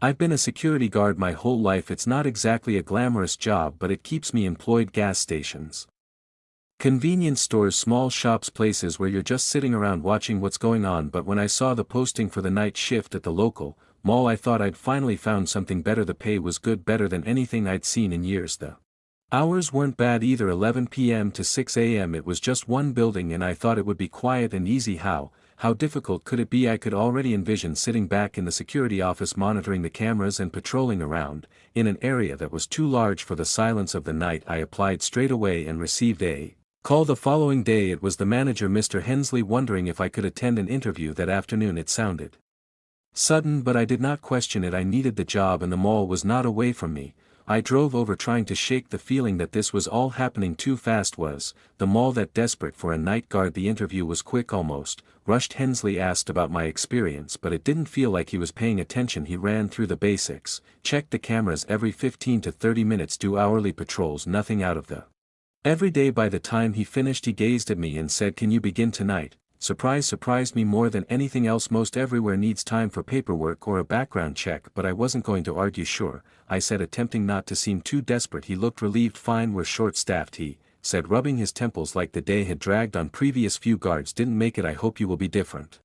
I've been a security guard my whole life. It's not exactly a glamorous job, but it keeps me employed. Gas stations, convenience stores, small shops, places where you're just sitting around watching what's going on. But when I saw the posting for the night shift at the local mall, I thought I'd finally found something better. The pay was good, better than anything I'd seen in years. The hours weren't bad either, 11 p.m. to 6 a.m. It was just one building and I thought it would be quiet and easy. How difficult could it be? I could already envision sitting back in the security office monitoring the cameras and patrolling around, in an area that was too large for the silence of the night. I applied straight away and received a call the following day. It was the manager, Mr. Hensley, wondering if I could attend an interview that afternoon. It sounded sudden, but I did not question it. I needed the job and the mall was not away from me. I drove over trying to shake the feeling that this was all happening too fast. Was the mall that desperate for a night guard? The interview was quick, almost rushed. Hensley asked about my experience, but it didn't feel like he was paying attention. He ran through the basics, checked the cameras every 15 to 30 minutes, do hourly patrols, nothing out of the every day. By the time he finished, he gazed at me and said, "Can you begin tonight?" Surprise surprised me more than anything else. Most everywhere needs time for paperwork or a background check, but I wasn't going to argue. "Sure," I said, attempting not to seem too desperate. He looked relieved. "Fine, we're short-staffed," he said, rubbing his temples like the day had dragged on. "Previous few guards didn't make it. I hope you will be different."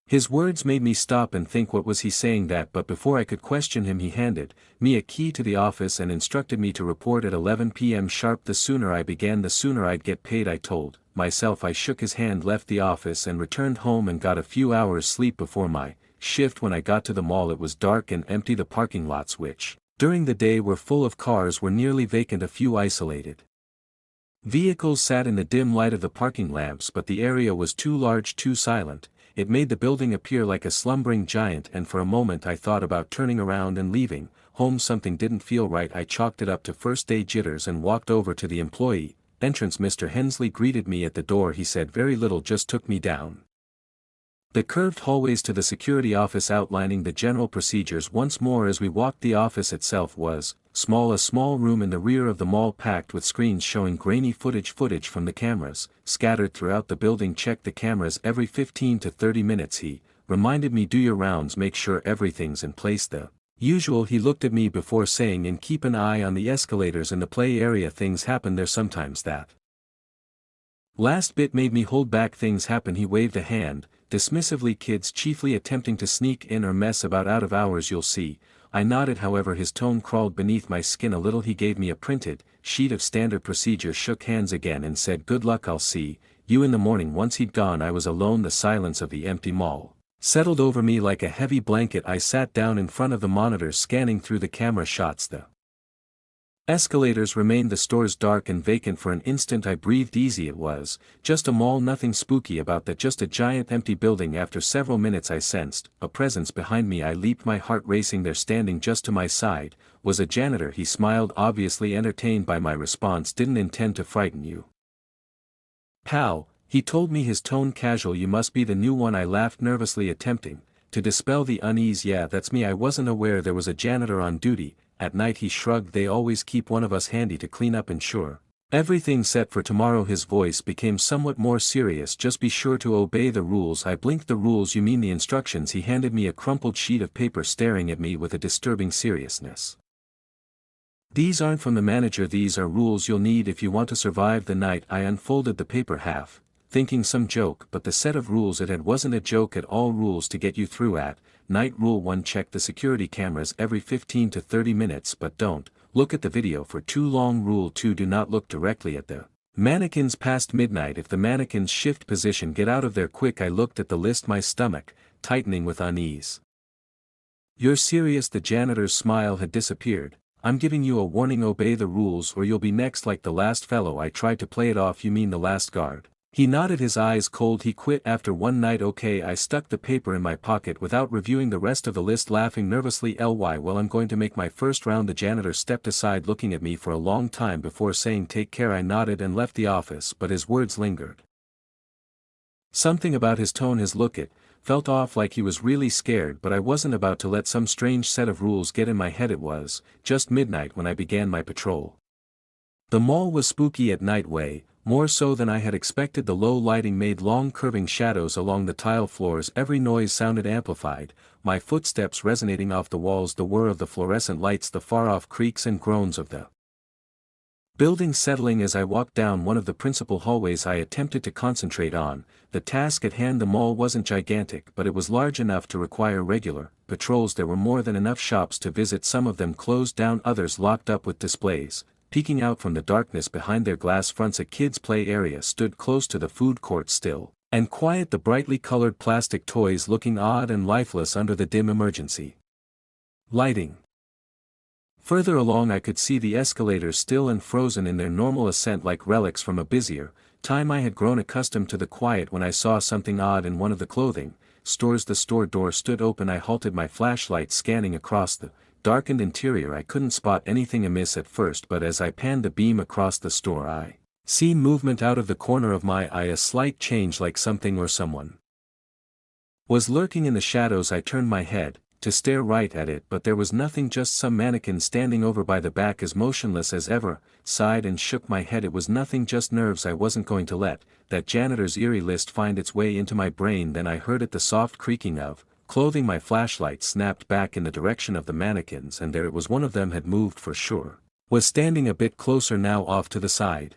His words made me stop and think, what was he saying that? But before I could question him, he handed me a key to the office and instructed me to report at 11 p.m. sharp. The sooner I began, the sooner I'd get paid, I told myself. I shook his hand, left the office and returned home and got a few hours sleep before my shift. When I got to the mall, it was dark and empty. The parking lots, which during the day were full of cars, were nearly vacant. A few isolated vehicles sat in the dim light of the parking lamps, but the area was too large, too silent. It made the building appear like a slumbering giant, and for a moment I thought about turning around and leaving home. Something didn't feel right. I chalked it up to first day jitters and walked over to the employee entrance. Mr. Hensley greeted me at the door. He said very little, just took me down the curved hallways to the security office, outlining the general procedures once more as we walked. The office itself was small, a small room in the rear of the mall, packed with screens showing grainy footage from the cameras scattered throughout the building. Check the cameras every 15 to 30 minutes, he reminded me. Do your rounds, make sure everything's in place. The usual. He looked at me before saying, and keep an eye on the escalators in the play area. Things happen there sometimes. That last bit made me hold back. Things happen. He waved a hand dismissively. Kids chiefly attempting to sneak in or mess about out of hours, you'll see. I nodded. However, his tone crawled beneath my skin a little. He gave me a printed sheet of standard procedures, shook hands again and said, "Good luck, I'll see you in the morning." Once he'd gone, I was alone. The silence of the empty mall settled over me like a heavy blanket. I sat down in front of the monitor, scanning through the camera shots. The escalators remained, the stores dark and vacant. For an instant I breathed easy. It was just a mall, nothing spooky about that, just a giant empty building. After several minutes I sensed a presence behind me. I leaped, my heart racing. There, standing just to my side, was a janitor. He smiled, obviously entertained by my response. "Didn't intend to frighten you, pal," he told me, his tone casual. "You must be the new one." I laughed nervously, attempting to dispel the unease. "Yeah, that's me. I wasn't aware there was a janitor on duty at night." He shrugged. "They always keep one of us handy to clean up, ensure everything's set for tomorrow." His voice became somewhat more serious. "Just be sure to obey the rules." I blinked. "The rules? You mean the instructions?" He handed me a crumpled sheet of paper, staring at me with a disturbing seriousness. "These aren't from the manager. These are rules you'll need if you want to survive the night." I unfolded the paper, half thinking some joke, but the set of rules it had wasn't a joke at all. "Rules to get you through at night. Rule 1, check the security cameras every 15 to 30 minutes, but don't look at the video for too long. Rule 2, do not look directly at the mannequins past midnight. If the mannequins shift position, get out of there quick." I looked at the list, my stomach tightening with unease. "You're serious?" The janitor's smile had disappeared. "I'm giving you a warning. Obey the rules or you'll be next, like the last fellow." I tried to play it off. "You mean the last guard?" He nodded, his eyes cold. "He quit after one night." "Okay." I stuck the paper in my pocket without reviewing the rest of the list, laughing nervously. "Well, I'm going to make my first round." The janitor stepped aside, looking at me for a long time before saying, "Take care." I nodded and left the office, but his words lingered. Something about his tone, his look, it felt off, like he was really scared. But I wasn't about to let some strange set of rules get in my head. It was just midnight when I began my patrol. The mall was spooky at night. More so than I had expected. The low lighting made long curving shadows along the tile floors. Every noise sounded amplified, my footsteps resonating off the walls, the whir of the fluorescent lights, the far-off creaks and groans of the building settling. As I walked down one of the principal hallways I attempted to concentrate on the task at hand. The mall wasn't gigantic, but it was large enough to require regular patrols. There were more than enough shops to visit, some of them closed down, others locked up with displays. Peeking out from the darkness behind their glass fronts, a kids' play area stood close to the food court, still and quiet, the brightly colored plastic toys looking odd and lifeless under the dim emergency lighting. Further along I could see the escalators still and frozen in their normal ascent like relics from a busier time. I had grown accustomed to the quiet when I saw something odd in one of the clothing stores. The store door stood open. I halted, my flashlight scanning across the darkened interior. I couldn't spot anything amiss at first, but as I panned the beam across the store I seen movement out of the corner of my eye, a slight change, like something or someone was lurking in the shadows. I turned my head to stare right at it, but there was nothing, just some mannequin standing over by the back, as motionless as ever. Sighed and shook my head. It was nothing, just nerves. I wasn't going to let that janitor's eerie list find its way into my brain. Then I heard it, the soft creaking of clothing. My flashlight snapped back in the direction of the mannequins, and there it was. One of them had moved for sure. Was standing a bit closer now, off to the side.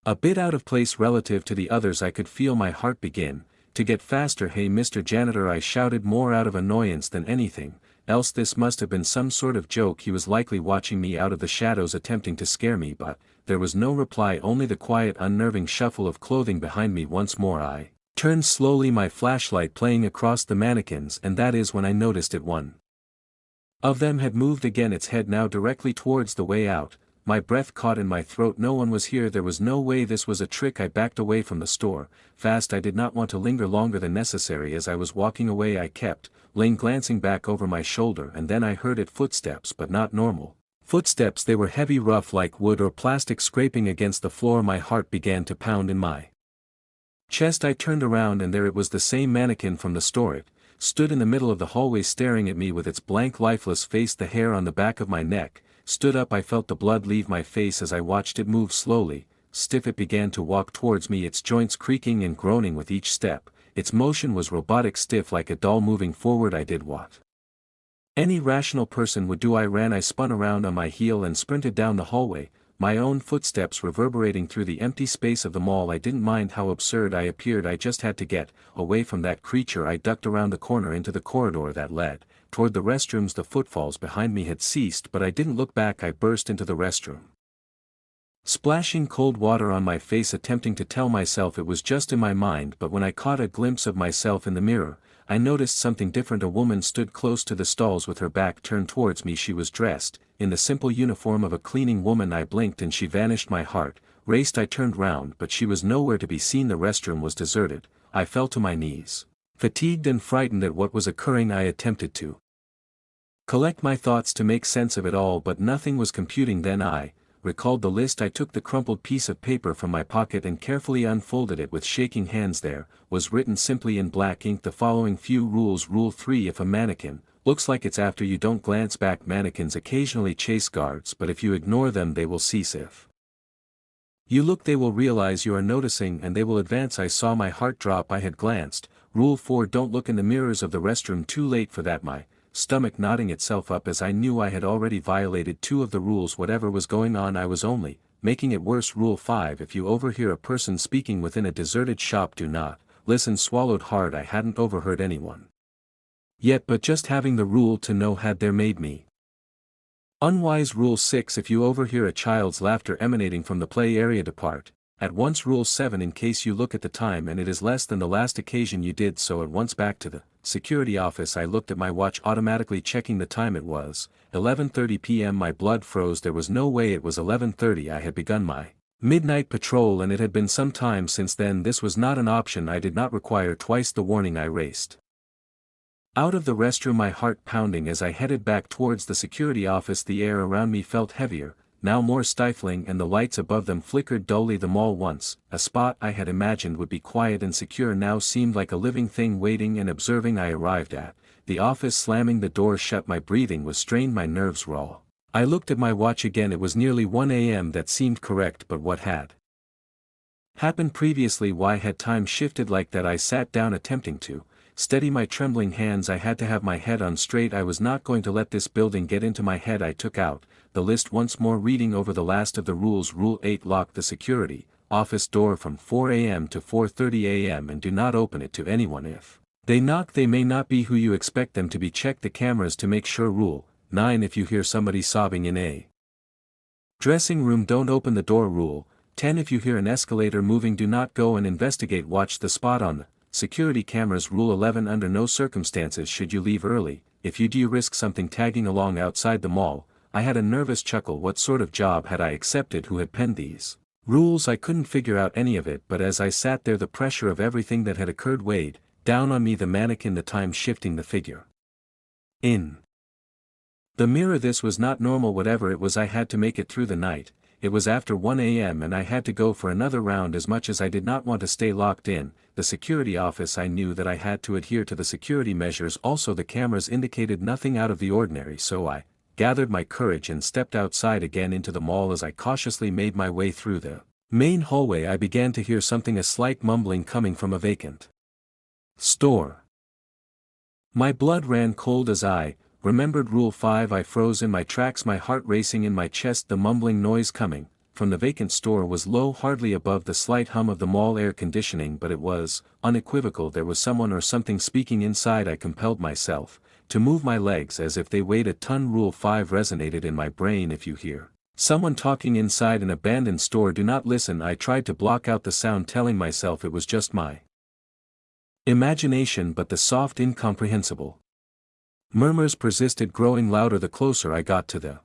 A bit out of place relative to the others. I could feel my heart begin to get faster. "Hey, Mr. Janitor," I shouted, more out of annoyance than anything else. This must have been some sort of joke. He was likely watching me out of the shadows, attempting to scare me, but there was no reply, only the quiet, unnerving shuffle of clothing behind me. Once more I turned slowly, my flashlight playing across the mannequins, and that is when I noticed it. One of them had moved again, its head now directly towards the way out. My breath caught in my throat. No one was here. There was no way this was a trick. I backed away from the store fast. I did not want to linger longer than necessary. As I was walking away I kept glancing back over my shoulder, and then I heard it, footsteps, but not normal footsteps. They were heavy, rough, like wood or plastic, scraping against the floor. My heart began to pound in my chest. I turned around, and there it was, the same mannequin from the store. It stood in the middle of the hallway staring at me with its blank, lifeless face. The hair on the back of my neck stood up. I felt the blood leave my face as I watched it move slowly, stiff. It began to walk towards me, its joints creaking and groaning with each step. Its motion was robotic, stiff, like a doll moving forward. I did what any rational person would do. I ran. I spun around on my heel and sprinted down the hallway, my own footsteps reverberating through the empty space of the mall. I didn't mind how absurd I appeared. I just had to get away from that creature. I ducked around the corner into the corridor that led toward the restrooms. The footfalls behind me had ceased, but I didn't look back. I burst into the restroom, splashing cold water on my face, attempting to tell myself it was just in my mind. But when I caught a glimpse of myself in the mirror, I noticed something different. A woman stood close to the stalls with her back turned towards me. She was dressed in the simple uniform of a cleaning woman. I blinked and she vanished. My heart raced. I turned round, but she was nowhere to be seen. The restroom was deserted. I fell to my knees, fatigued and frightened at what was occurring. I attempted to collect my thoughts to make sense of it all, but nothing was computing. Then I recalled the list. I took the crumpled piece of paper from my pocket and carefully unfolded it with shaking hands. There was written simply in black ink the following few rules. Rule 3: if a mannequin looks like it's after you, don't glance back. Mannequins occasionally chase guards, but if you ignore them they will cease. If you look they will realize you are noticing and they will advance. I saw my heart drop. I had glanced. Rule 4: don't look in the mirrors of the restroom. Too late for that. My stomach knotting itself up as I knew I had already violated 2 of the rules. Whatever was going on, I was only making it worse. Rule 5: if you overhear a person speaking within a deserted shop, do not listen. Swallowed hard. I hadn't overheard anyone yet, but just having the rule to know had there made me unwise. Rule 6: if you overhear a child's laughter emanating from the play area, depart at once. Rule 7: in case you look at the time and it is less than the last occasion you did so at once. Back to the security office. I looked at my watch, automatically checking the time. It was 11:30 p.m. My blood froze. There was no way it was 11:30. I had begun my midnight patrol and it had been some time since then. This was not an option. I did not require twice the warning. I raced out of the restroom, my heart pounding as I headed back towards the security office. The air around me felt heavier, now more stifling, and the lights above them flickered dully. The mall, once a spot I had imagined would be quiet and secure, now seemed like a living thing waiting and observing. I arrived at the office, slamming the door shut. My breathing was strained, my nerves raw. I looked at my watch again. It was nearly 1 a.m. That seemed correct, but what had happened previously. Why had time shifted like that? I sat down attempting to steady my trembling hands. I had to have my head on straight. I was not going to let this building get into my head. I took out the list once more, reading over the last of the rules. Rule 8: lock the security office door from 4 a.m. to 4:30 a.m. and do not open it to anyone. If they knock, they may not be who you expect them to be. Check the cameras to make sure. Rule 9: if you hear somebody sobbing in a dressing room, don't open the door. Rule 10: if you hear an escalator moving, do not go and investigate. Watch the spot on the security cameras. Rule 11: under no circumstances should you leave early. If you do, you risk something. Tagging along outside the mall. I had a nervous chuckle. What sort of job had I accepted? Who had penned these rules? I couldn't figure out any of it, but as I sat there, the pressure of everything that had occurred weighed down on me. The mannequin, the time shifting, the figure in the mirror. This was not normal. Whatever it was, I had to make it through the night. It was after 1 a.m. and I had to go for another round. As much as I did not want to stay locked in the security office, I knew that I had to adhere to the security measures. Also, the cameras indicated nothing out of the ordinary, so I gathered my courage and stepped outside again into the mall. As I cautiously made my way through the main hallway, I began to hear something, a slight mumbling coming from a vacant store. My blood ran cold as I remembered Rule 5. I froze in my tracks, my heart racing in my chest. The mumbling noise coming from the vacant store was low, hardly above the slight hum of the mall air conditioning, but it was unequivocal. There was someone or something speaking inside. I compelled myself to move my legs as if they weighed a ton. Rule 5 resonated in my brain. If you hear someone talking inside an abandoned store, do not listen. I tried to block out the sound, telling myself it was just my imagination, but the soft, incomprehensible murmurs persisted, growing louder the closer I got to the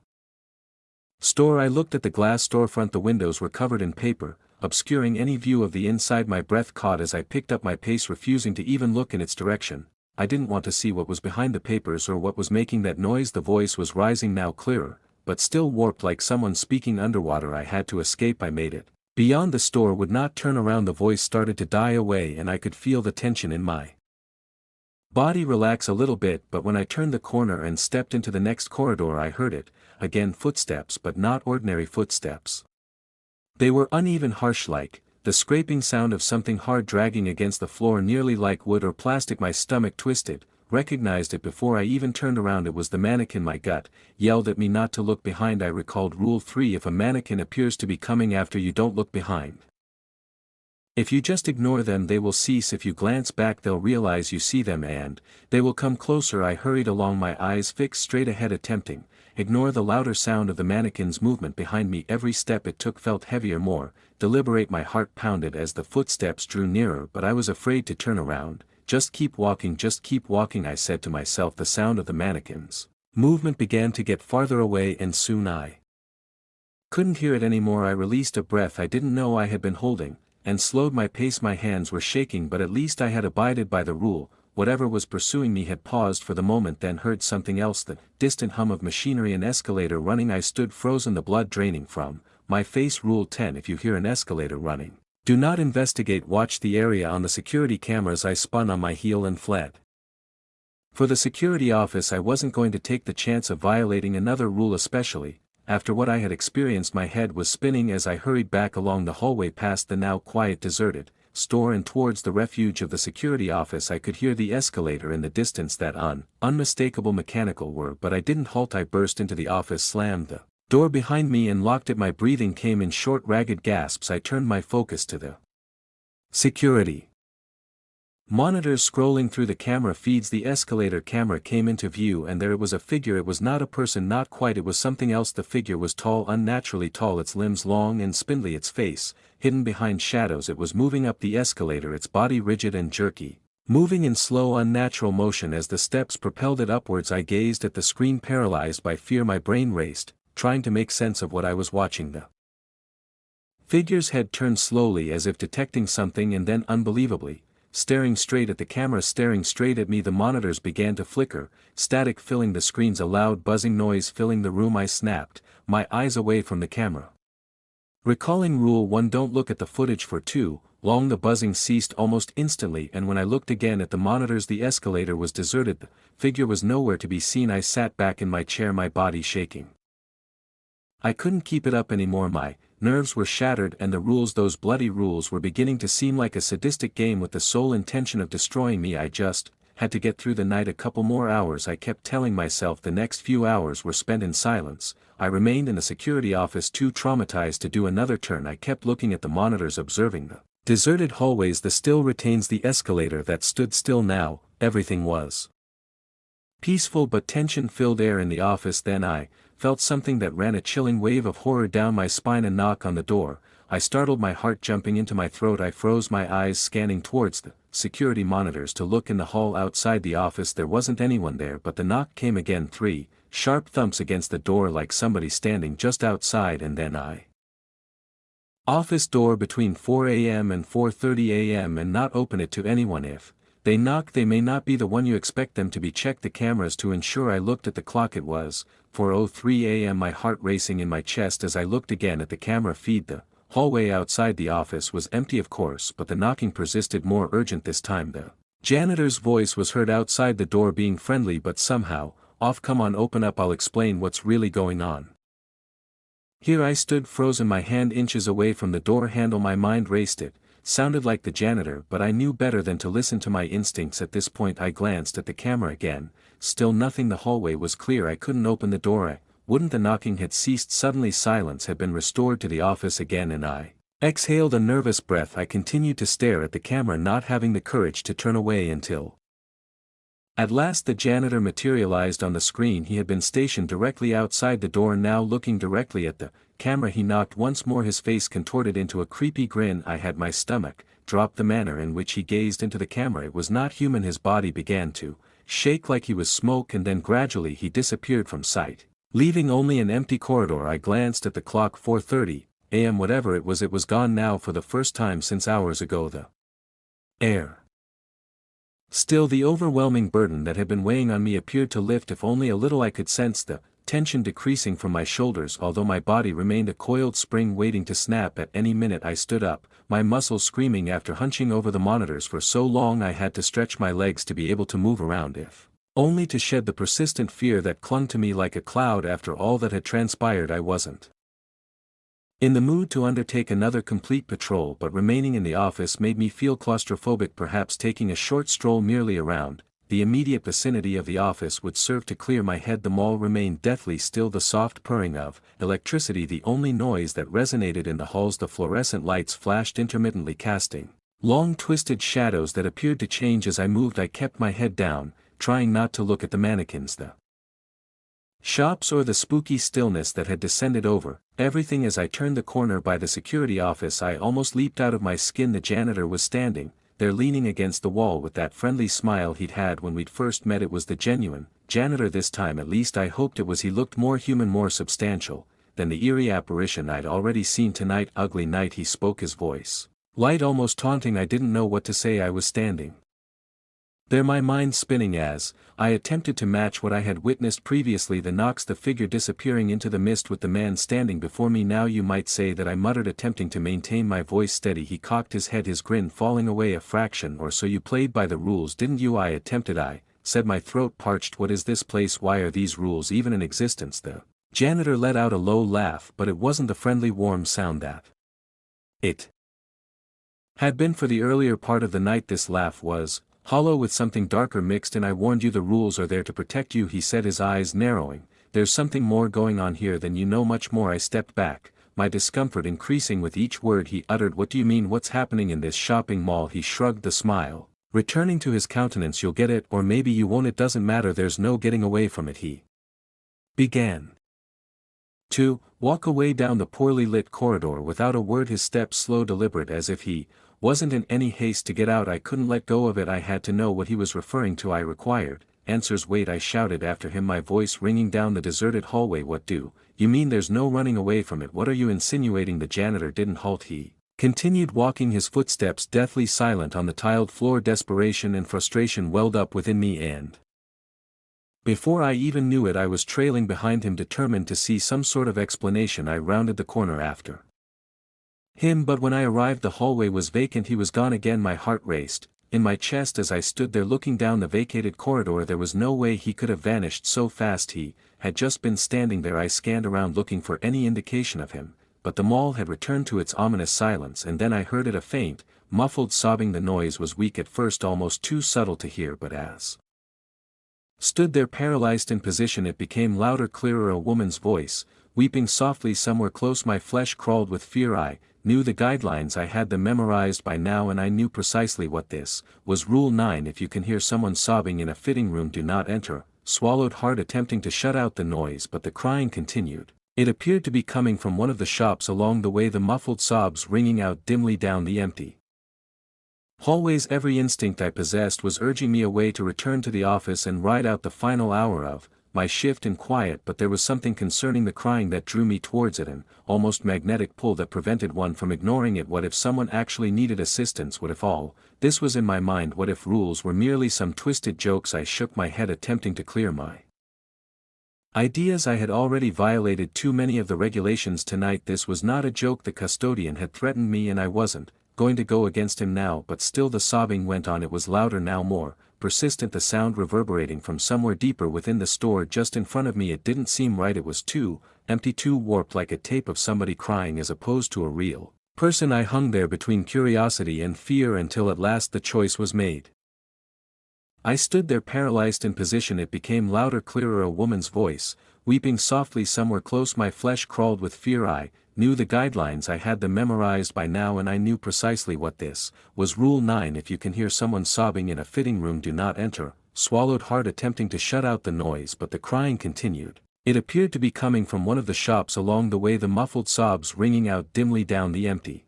store. I looked at the glass storefront. The windows were covered in paper, obscuring any view of the inside. My breath caught as I picked up my pace, refusing to even look in its direction. I didn't want to see what was behind the papers or what was making that noise. The voice was rising, now clearer, but still warped, like someone speaking underwater. I had to escape. I made it beyond the store, would not turn around. The voice started to die away and I could feel the tension in my body relax a little bit, but when I turned the corner and stepped into the next corridor, I heard it again. Footsteps, but not ordinary footsteps. They were uneven, harsh, like the scraping sound of something hard dragging against the floor, nearly like wood or plastic. My stomach twisted, recognized it before I even turned around. It was the mannequin. My gut yelled at me not to look behind. I recalled Rule 3: if a mannequin appears to be coming after you, don't look behind. If you just ignore them, they will cease. If you glance back, they'll realize you see them and they will come closer. I hurried along, my eyes fixed straight ahead, attempting ignore the louder sound of the mannequin's movement behind me. Every step it took felt heavier, more deliberate. My heart pounded as the footsteps drew nearer, but I was afraid to turn around. Just keep walking, I said to myself. The sound of the mannequin's movement began to get farther away, and soon I couldn't hear it anymore. I released a breath I didn't know I had been holding, and slowed my pace. My hands were shaking, but at least I had abided by the rule. Whatever was pursuing me had paused for the moment, then heard something else, the distant hum of machinery, an escalator running. I stood frozen, the blood draining from my face. Rule 10: if you hear an escalator running, do not investigate. Watch the area on the security cameras. I spun on my heel and fled for the security office. I wasn't going to take the chance of violating another rule, especially after what I had experienced. My head was spinning as I hurried back along the hallway, past the now quiet, deserted store and towards the refuge of the security office. I could hear the escalator in the distance, that unmistakable mechanical whir, but I didn't halt. I burst into the office, slammed the door behind me and locked it. My breathing came in short, ragged gasps. I turned my focus to the security monitors scrolling through the camera feeds. The escalator camera came into view, and there it was, a figure. It was not a person, not quite, it was something else. The figure was tall, unnaturally tall, its limbs long and spindly, its face hidden behind shadows. It was moving up the escalator, its body rigid and jerky, moving in slow, unnatural motion as the steps propelled it upwards. I gazed at the screen, paralyzed by fear. My brain raced, trying to make sense of what I was watching. The figure's head turned slowly, as if detecting something, and then, unbelievably, staring straight at the camera, staring straight at me. The monitors began to flicker, static filling the screens, a loud buzzing noise filling the room. I snapped my eyes away from the camera, recalling Rule 1: don't look at the footage for too long. The buzzing ceased almost instantly, and when I looked again at the monitors, the escalator was deserted. The figure was nowhere to be seen. I sat back in my chair, my body shaking. I couldn't keep it up anymore. My nerves were shattered and the rules, those bloody rules, were beginning to seem like a sadistic game with the sole intention of destroying me. I just had to get through the night. A couple more hours, I kept telling myself. The next few hours were spent in silence. I remained in the security office too traumatized to do another turn. I kept looking at the monitors, observing the deserted hallways. The still retains the escalator that stood still now. Everything was peaceful but tension-filled air in the office. Then I felt something that ran a chilling wave of horror down my spine. A knock on the door. I startled, my heart jumping into my throat. I froze, my eyes scanning towards the security monitors to look in the hall outside the office. There wasn't anyone there, but the knock came again. 3 sharp thumps against the door, like somebody standing just outside. And then office door between 4 a.m. and 4:30 a.m. and not open it to anyone. If they knock, they may not be the one you expect them to be. Check the cameras to ensure. I looked at the clock. It was 4:03 a.m. My heart racing in my chest as I looked again at the camera feed. The hallway outside the office was empty, of course, but the knocking persisted, more urgent this time. The janitor's voice was heard outside the door, being friendly but somehow off. Come on, open up, I'll explain what's really going on. Here I stood, frozen, my hand inches away from the door handle. My mind raced. It sounded like the janitor, but I knew better than to listen to my instincts at this point. I glanced at the camera again. Still nothing. The hallway was clear. I couldn't open the door. Wouldn't the knocking had ceased suddenly. Silence had been restored to the office again, and I exhaled a nervous breath. I continued to stare at the camera, not having the courage to turn away, until at last the janitor materialized on the screen. He had been stationed directly outside the door, now looking directly at the camera. He knocked once more, his face contorted into a creepy grin. I had my stomach drop. The manner in which he gazed into the camera, it was not human. His body began to shake like he was smoke, and then gradually he disappeared from sight, leaving only an empty corridor. I glanced at the clock. 4:30 a.m. Whatever it was gone now. For the first time since hours ago, the air, still the overwhelming burden that had been weighing on me, appeared to lift, if only a little. I could sense the tension decreasing from my shoulders, although my body remained a coiled spring waiting to snap at any minute. I stood up, my muscles screaming. After hunching over the monitors for so long, I had to stretch my legs to be able to move around, if only to shed the persistent fear that clung to me like a cloud. After all that had transpired, I wasn't in the mood to undertake another complete patrol, but remaining in the office made me feel claustrophobic. Perhaps taking a short stroll merely around the immediate vicinity of the office would serve to clear my head. The mall remained deathly still, the soft purring of electricity the only noise that resonated in the halls. The fluorescent lights flashed intermittently, casting long twisted shadows that appeared to change as I moved. I kept my head down, trying not to look at the mannequins, the shops, or the spooky stillness that had descended over everything. As I turned the corner by the security office, I almost leaped out of my skin. The janitor was standing there, leaning against the wall with that friendly smile he'd had when we'd first met. It was the genuine janitor this time, at least I hoped it was. He looked more human, more substantial than the eerie apparition I'd already seen tonight. Ugly night, he spoke, his voice light, almost taunting. I didn't know what to say. I was standing there, my mind spinning as I attempted to match what I had witnessed previously. The knocks, the figure disappearing into the mist with the man standing before me now. You might say that I muttered, attempting to maintain my voice steady. He cocked his head, his grin falling away a fraction or so. You played by the rules, didn't you? I attempted. I said, my throat parched. What is this place? Why are these rules even in existence? The janitor let out a low laugh, but it wasn't the friendly warm sound that it had been for the earlier part of the night. This laugh was hollow with something darker mixed in. I warned you, the rules are there to protect you, he said, his eyes narrowing. There's something more going on here than you know, much more. I stepped back, my discomfort increasing with each word he uttered. What do you mean? What's happening in this shopping mall? He shrugged, the smile returning to his countenance. You'll get it, or maybe you won't. It doesn't matter. There's no getting away from it. He began to walk away down the poorly lit corridor without a word, his steps slow, deliberate, as if he wasn't in any haste to get out. I couldn't let go of it. I had to know what he was referring to. I required answers. Wait, I shouted after him, my voice ringing down the deserted hallway. What do you mean there's no running away from it? What are you insinuating? The janitor didn't halt. He continued walking, his footsteps deathly silent on the tiled floor. Desperation and frustration welled up within me, and before I even knew it, I was trailing behind him, determined to see some sort of explanation. I rounded the corner after him, but when I arrived the hallway was vacant. He was gone again. My heart raced in my chest as I stood there looking down the vacated corridor. There was no way he could have vanished so fast. He had just been standing there. I scanned around looking for any indication of him, but the mall had returned to its ominous silence, and then I heard it, a faint, muffled sobbing. The noise was weak at first, almost too subtle to hear, but as stood there paralyzed in position it became louder, clearer, a woman's voice, weeping softly somewhere close. My flesh crawled with fear. I knew the guidelines, I had them memorized by now, and I knew precisely what this was. Rule 9: if you can hear someone sobbing in a fitting room, do not enter. Swallowed hard, attempting to shut out the noise, but the crying continued. It appeared to be coming from one of the shops along the way, the muffled sobs ringing out dimly down the empty hallways. Every instinct I possessed was urging me away to return to the office and ride out the final hour of my shift in quiet, but there was something concerning the crying that drew me towards it, an almost magnetic pull that prevented one from ignoring it. What if someone actually needed assistance? What if all this was in my mind? What if rules were merely some twisted jokes? I shook my head, attempting to clear my ideas. I had already violated too many of the regulations tonight. This was not a joke. The custodian had threatened me, and I wasn't going to go against him now. But still the sobbing went on. It was louder now, more persistent, the sound reverberating from somewhere deeper within the store just in front of me. It didn't seem right. It was too empty, too warped, like a tape of somebody crying as opposed to a real person. I hung there between curiosity and fear until at last the choice was made. I stood there paralyzed in position. It became louder, clearer, a woman's voice, weeping softly somewhere close. My flesh crawled with fear. I knew the guidelines, I had them memorized by now, and I knew precisely what this was. Rule 9: if you can hear someone sobbing in a fitting room, do not enter. Swallowed hard, attempting to shut out the noise, but the crying continued. It appeared to be coming from one of the shops along the way, the muffled sobs ringing out dimly down the empty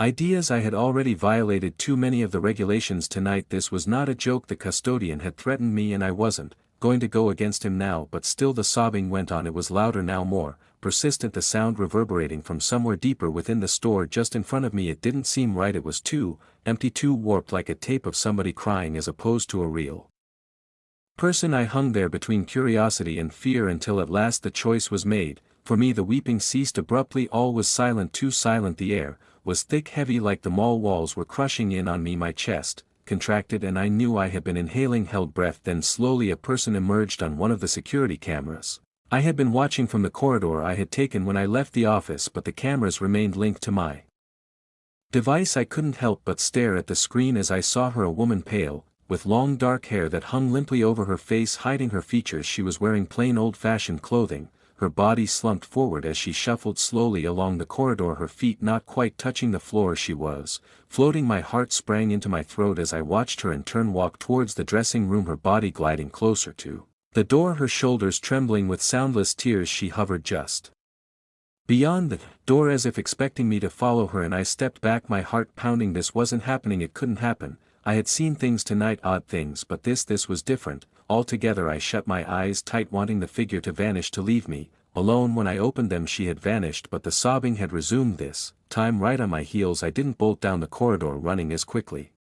ideas. I had already violated too many of the regulations tonight. This was not a joke. The custodian had threatened me, and I wasn't going to go against him now. But still the sobbing went on. It was louder now, more persistent, the sound reverberating from somewhere deeper within the store just in front of me. It didn't seem right. It was too empty, too warped, like a tape of somebody crying as opposed to a real person. I hung there between curiosity and fear until at last the choice was made. For me the weeping ceased abruptly. All was silent, too silent. The air was thick, heavy, like the mall walls were crushing in on me. My chest contracted, and I knew I had been inhaling held breath. Then slowly a person emerged on one of the security cameras I had been watching from the corridor I had taken when I left the office, but the cameras remained linked to my device. I couldn't help but stare at the screen as I saw her, a woman, pale, with long dark hair that hung limply over her face, hiding her features. She was wearing plain old-fashioned clothing, her body slumped forward as she shuffled slowly along the corridor, her feet not quite touching the floor. She was floating. My heart sprang into my throat as I watched her in turn walk towards the dressing room, her body gliding closer to the door, her shoulders trembling with soundless tears. She hovered just beyond the door as if expecting me to follow her, and I stepped back, my heart pounding. This wasn't happening. It couldn't happen. I had seen things tonight, odd things, but this was different altogether. I shut my eyes tight, wanting the figure to vanish, to leave me alone. When I opened them she had vanished, but the sobbing had resumed, this time right on my heels. I didn't bolt down the corridor, running as quickly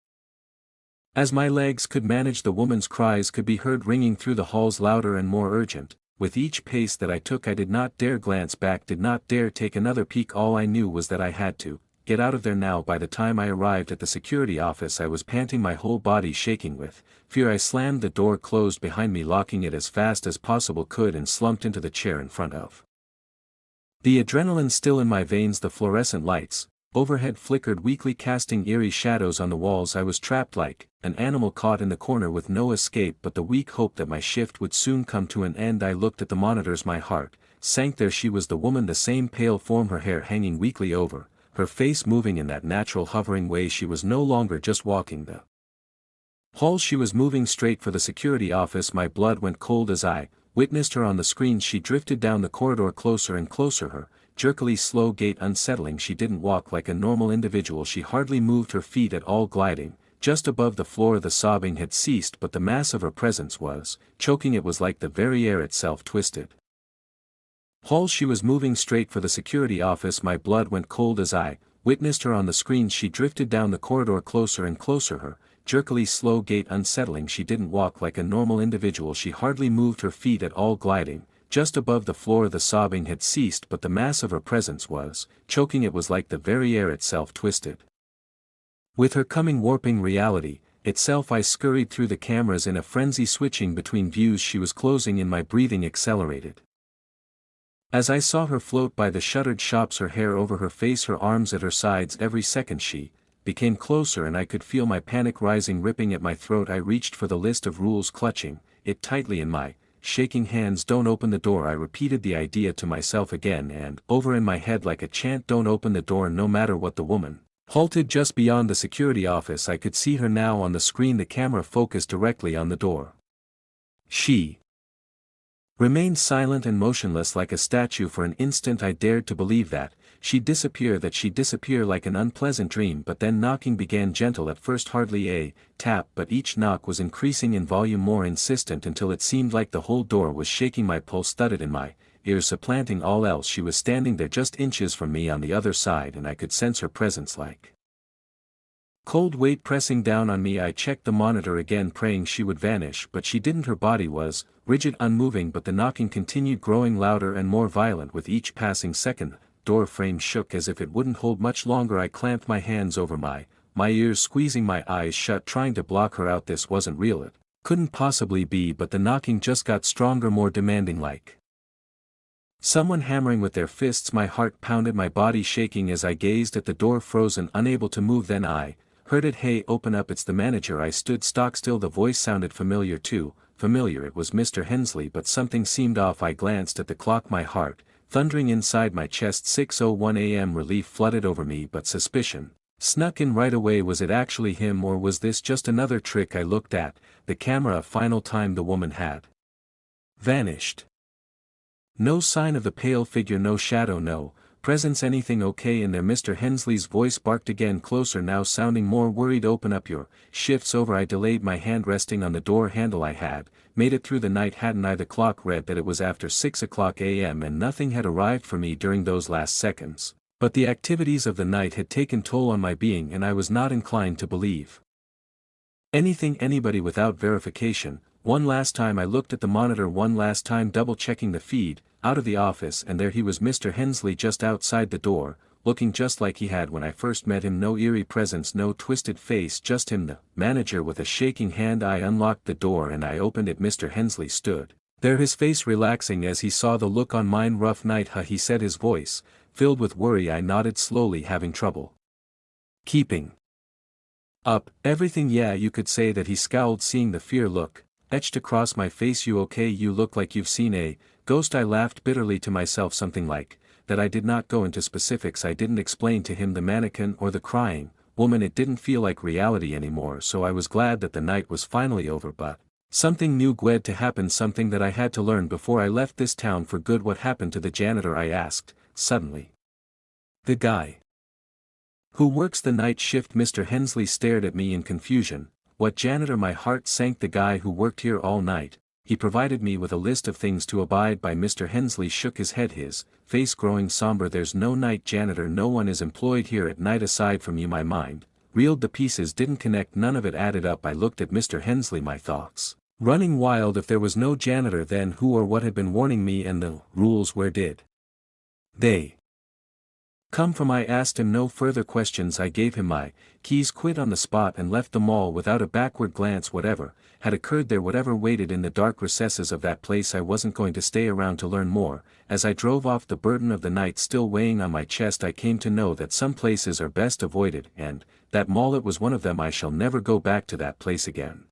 as my legs could manage. The woman's cries could be heard ringing through the halls, louder and more urgent. With each pace that I took I did not dare glance back, did not dare take another peek. All I knew was that I had to get out of there now. By the time I arrived at the security office I was panting, my whole body shaking with fear. I slammed the door closed behind me, locking it as fast as possible could, and slumped into the chair in front of the adrenaline still in my veins. The fluorescent lights overhead flickered weakly, casting eerie shadows on the walls. I was trapped like an animal caught in the corner with no escape but the weak hope that my shift would soon come to an end. I looked at the monitors, my heart sank. There she was, the woman, the same pale form, her hair hanging weakly over her face, moving in that natural hovering way. She was no longer just walking the halls, she was moving straight for the security office. My blood went cold as I witnessed her on the screen. She drifted down the corridor, closer and closer, her jerkily slow gait unsettling. She didn't walk like a normal individual. She hardly moved her feet at all, gliding just above the floor. The sobbing had ceased, but the mass of her presence was choking. It was like the very air itself twisted halls. She was moving straight for the security office. My blood went cold as I witnessed her on the screen. She drifted down the corridor, closer and closer, her jerkily slow gait unsettling. She didn't walk like a normal individual. She hardly moved her feet at all, gliding just above the floor. The sobbing had ceased, but the mass of her presence was choking. It was like the very air itself twisted with her coming, warping reality itself. I scurried through the cameras in a frenzy, switching between views. She was closing in, my breathing accelerated. As I saw her float by the shuttered shops, her hair over her face, her arms at her sides, every second she became closer and I could feel my panic rising, ripping at my throat. I reached for the list of rules, clutching it tightly in my shaking hands. Don't open the door, I repeated the idea to myself again and over in my head like a chant. Don't open the door no matter what. The woman halted just beyond the security office. I could see her now on the screen, the camera focused directly on the door. She remained silent and motionless like a statue for an instant. I dared to believe that she'd disappear like an unpleasant dream, but then knocking began, gentle at first, hardly a tap, but each knock was increasing in volume, more insistent, until it seemed like the whole door was shaking. My pulse thudded in my ears, supplanting all else. She was standing there just inches from me on the other side, and I could sense her presence like cold weight pressing down on me. I checked the monitor again, praying she would vanish, but she didn't. Her body was rigid, unmoving, but the knocking continued, growing louder and more violent with each passing second. Door frame shook as if it wouldn't hold much longer. I clamped my hands over my ears, squeezing my eyes shut, trying to block her out. This wasn't real, it couldn't possibly be, but the knocking just got stronger, more demanding, like someone hammering with their fists. My heart pounded, my body shaking as I gazed at the door, frozen, unable to move. Then I heard it. Hey, open up, it's the manager. I stood stock still. The voice sounded familiar, too familiar. It was Mr. Hensley, but something seemed off. I glanced at the clock, my heart thundering inside my chest. 6:01 a.m. Relief flooded over me, but suspicion snuck in right away. Was it actually him, or was this just another trick? I looked at the camera a final time. The woman had vanished. No sign of the pale figure, no shadow, no presence. Anything okay in there? Mr. Hensley's voice barked again, closer now, sounding more worried. Open up, your shift's over. I delayed, my hand resting on the door handle. I had made it through the night, hadn't I? The clock read that it was after 6 o'clock a.m. and nothing had arrived for me during those last seconds. But the activities of the night had taken toll on my being, and I was not inclined to believe anything, anybody, without verification. One last time I looked at the monitor, one last time double-checking the feed, out of the office, and there he was, Mr. Hensley, just outside the door, looking just like he had when I first met him. No eerie presence, no twisted face, just him, the manager, with a shaking hand. I unlocked the door and I opened it. Mr. Hensley stood there, his face relaxing as he saw the look on mine. Rough night, huh? He said, his voice filled with worry. I nodded slowly, having trouble keeping up everything. Yeah, you could say that. He scowled, seeing the fear look etched across my face. You okay? You look like you've seen a ghost. I laughed bitterly to myself, something like that. I did not go into specifics. I didn't explain to him the mannequin or the crying woman. It didn't feel like reality anymore, so I was glad that the night was finally over. But something new had to happen, something that I had to learn before I left this town for good. What happened to the janitor? I asked, suddenly. The guy who works the night shift. Mr. Hensley stared at me in confusion. What janitor? My heart sank. The guy who worked here all night. He provided me with a list of things to abide by. Mr. Hensley shook his head, his face growing somber. There's no night janitor. No one is employed here at night aside from you. My mind reeled. The pieces didn't connect, none of it added up. I looked at Mr. Hensley, my thoughts running wild. If there was no janitor, then who or what had been warning me? And the rules, where did they come from? I asked him no further questions. I gave him my keys, quit on the spot, and left the mall without a backward glance. Whatever had occurred there, whatever waited in the dark recesses of that place, I wasn't going to stay around to learn more. As I drove off, the burden of the night still weighing on my chest, I came to know that some places are best avoided, and that mall, it was one of them. I shall never go back to that place again.